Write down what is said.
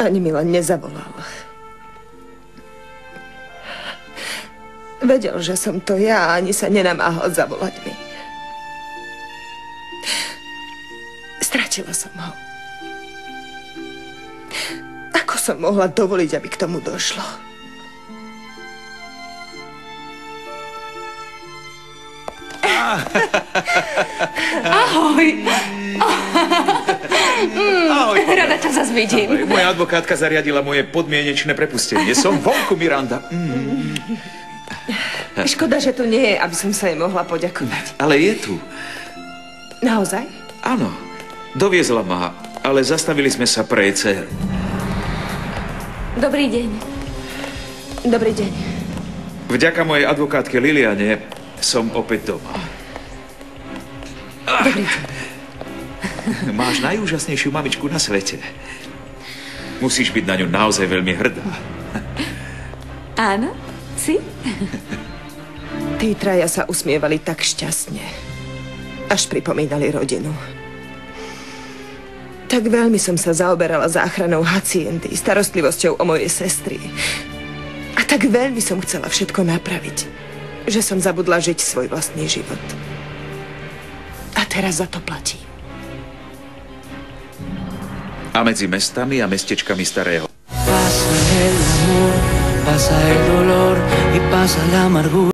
Ani mi len nezavolal. Vedel, že som to ja, a ani sa nenamáhal zavolať mi. Stratila som ho. Ako som mohla dovoliť, aby k tomu došlo? Ahoj. Ahoj. Rada ťa zas vidím. Ahoj. Moja advokátka zariadila moje podmienečné prepustenie. Som vonku, Miranda. Škoda, že tu nie je, aby som sa jej mohla poďakovať. Ale je tu. Naozaj? Áno. Doviezla ma, ale zastavili sme sa pre jej dceru. Dobrý deň. Dobrý deň. Vďaka mojej advokátke Liliane som opäť doma. Dobrý deň. Máš najúžasnejšiu mamičku na svete. Musíš byť na ňu naozaj veľmi hrdá. Áno, si? Tí traja sa usmievali tak šťastne. Až pripomínali rodinu. Tak veľmi som sa zaoberala záchranou haciendy, starostlivosťou o moje sestry. A tak veľmi som chcela všetko napraviť, že som zabudla žiť svoj vlastný život. A teraz za to platím. A medzi mestami a mestečkami starého Pasa el amor, pasa el dolor y pasa la amargura.